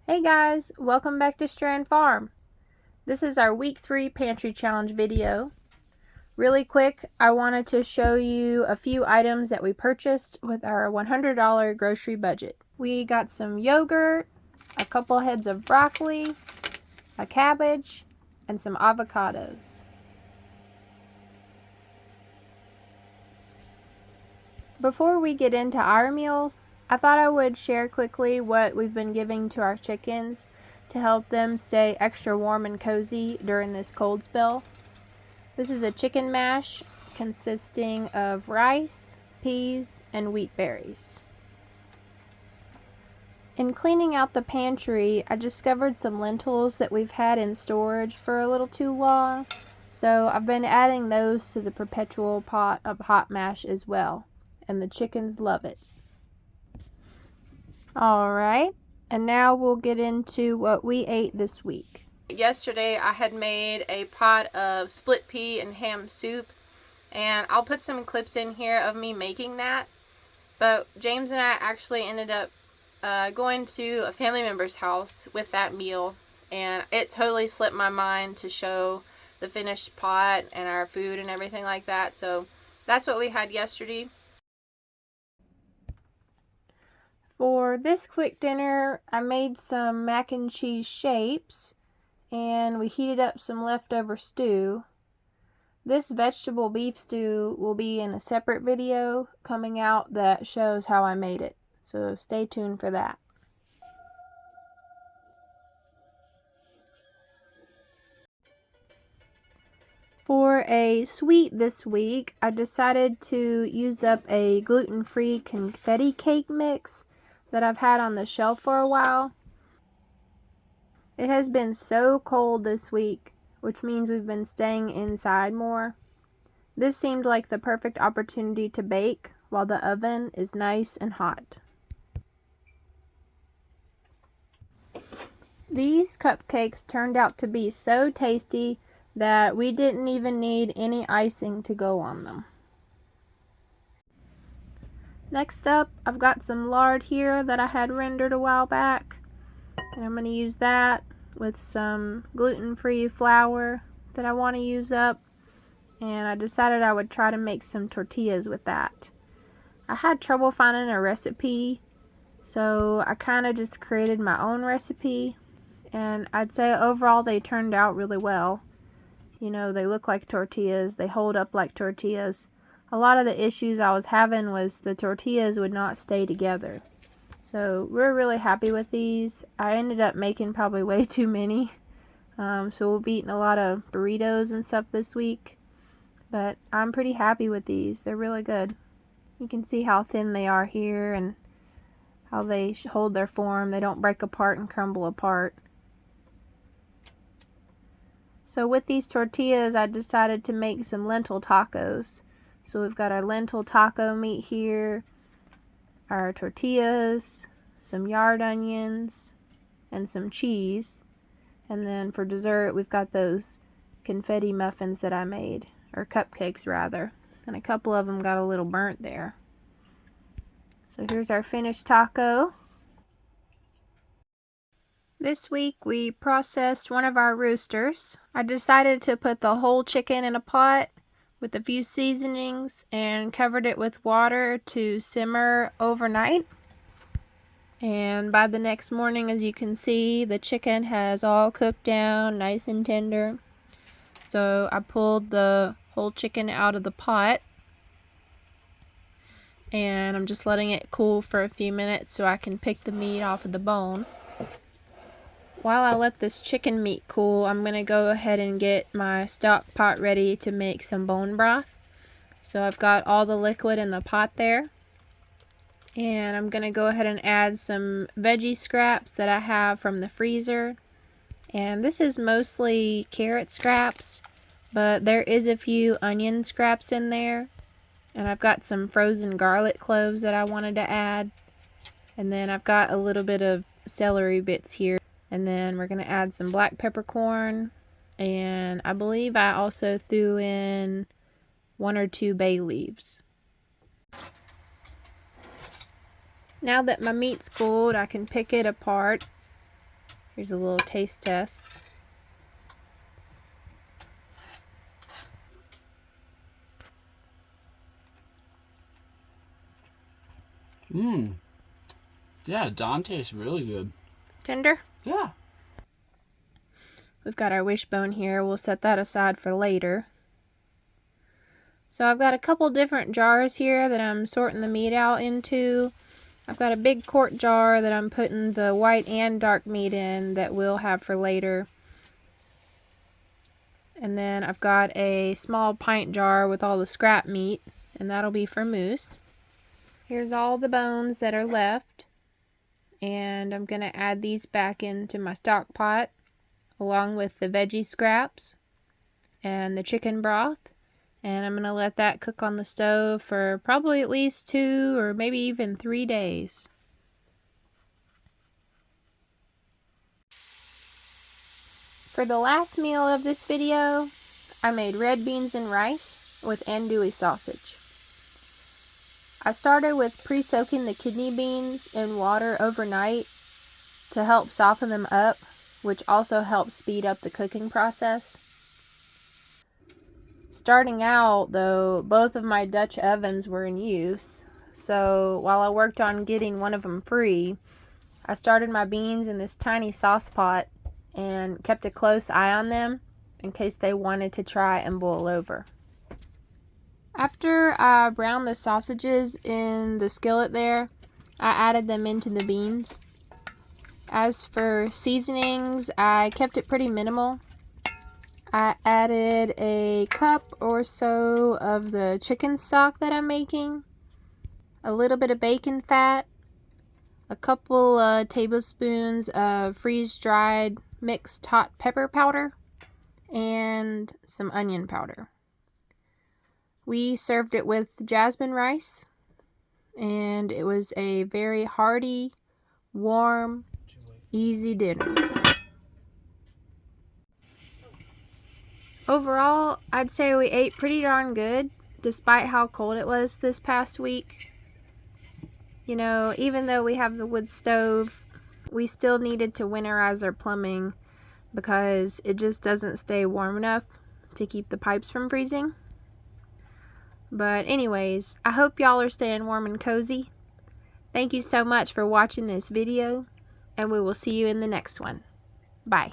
Hey guys, welcome back to Strand Farm. This is our week 3 pantry challenge video. Really quick, I wanted to show you a few items that we purchased with our $100 grocery budget. We got some yogurt, a couple heads of broccoli, a cabbage, and some avocados. Before we get into our meals, I thought I would share quickly what we've been giving to our chickens to help them stay extra warm and cozy during this cold spell. This is a chicken mash consisting of rice, peas, and wheat berries. In cleaning out the pantry, I discovered some lentils that we've had in storage for a little too long, so I've been adding those to the perpetual pot of hot mash as well, and the chickens love it. Alright, and now we'll get into what we ate this week. Yesterday I had made a pot of split pea and ham soup, and I'll put some clips in here of me making that. But James and I actually ended up going to a family member's house with that meal, and it totally slipped my mind to show the finished pot and our food and everything like that. So that's what we had yesterday. For this quick dinner, I made some mac and cheese shapes, and we heated up some leftover stew. This vegetable beef stew will be in a separate video coming out that shows how I made it, so stay tuned for that. For a sweet this week, I decided to use up a gluten-free confetti cake mix that I've had on the shelf for a while. It has been so cold this week, which means we've been staying inside more. This seemed like the perfect opportunity to bake while the oven is nice and hot. These cupcakes turned out to be so tasty that we didn't even need any icing to go on them. Next up, I've got some lard here that I had rendered a while back, and I'm going to use that with some gluten-free flour that I want to use up, and I decided I would try to make some tortillas with that. I had trouble finding a recipe, so I kind of just created my own recipe, and I'd say overall they turned out really well. You know, they look like tortillas, they hold up like tortillas. A lot of the issues I was having was the tortillas would not stay together. So we're really happy with these. I ended up making probably way too many. So we'll be eating a lot of burritos and stuff this week. But I'm pretty happy with these. They're really good. You can see how thin they are here and how they hold their form. They don't break apart and crumble apart. So with these tortillas, I decided to make some lentil tacos. So we've got our lentil taco meat here, our tortillas, some yard onions, and some cheese. And then for dessert, we've got those confetti muffins that I made, or cupcakes rather. And a couple of them got a little burnt there. So here's our finished taco. This week we processed one of our roosters. I decided to put the whole chicken in a pot with a few seasonings and covered it with water to simmer overnight. And by the next morning, as you can see, the chicken has all cooked down nice and tender. So I pulled the whole chicken out of the pot, and I'm just letting it cool for a few minutes so I can pick the meat off of the bone. While I let this chicken meat cool, I'm going to go ahead and get my stock pot ready to make some bone broth. So I've got all the liquid in the pot there. And I'm going to go ahead and add some veggie scraps that I have from the freezer. And this is mostly carrot scraps, but there is a few onion scraps in there. And I've got some frozen garlic cloves that I wanted to add. And then I've got a little bit of celery bits here. And then we're going to add some black peppercorn, and I believe I also threw in 1 or 2 bay leaves. Now that my meat's cooled, I can pick it apart. Here's a little taste test. Mmm. Yeah, Dawn tastes really good. Tender? Yeah. We've got our wishbone here. We'll set that aside for later. So I've got a couple different jars here that I'm sorting the meat out into. I've got a big quart jar that I'm putting the white and dark meat in that we'll have for later. And then I've got a small pint jar with all the scrap meat, and that'll be for Moose. Here's all the bones that are left. And I'm going to add these back into my stock pot, along with the veggie scraps and the chicken broth. And I'm going to let that cook on the stove for probably at least 2 or maybe even 3 days. For the last meal of this video, I made red beans and rice with andouille sausage. I started with pre-soaking the kidney beans in water overnight to help soften them up, which also helps speed up the cooking process. Starting out, though, both of my Dutch ovens were in use, so while I worked on getting one of them free, I started my beans in this tiny sauce pot and kept a close eye on them in case they wanted to try and boil over. After I browned the sausages in the skillet there, I added them into the beans. As for seasonings, I kept it pretty minimal. I added a cup or so of the chicken stock that I'm making, a little bit of bacon fat, a couple tablespoons of freeze-dried mixed hot pepper powder, and some onion powder. We served it with jasmine rice, and it was a very hearty, warm, easy dinner. Overall, I'd say we ate pretty darn good, despite how cold it was this past week. You know, even though we have the wood stove, we still needed to winterize our plumbing because it just doesn't stay warm enough to keep the pipes from freezing. But anyways, I hope y'all are staying warm and cozy. Thank you so much for watching this video, and we will see you in the next one. Bye.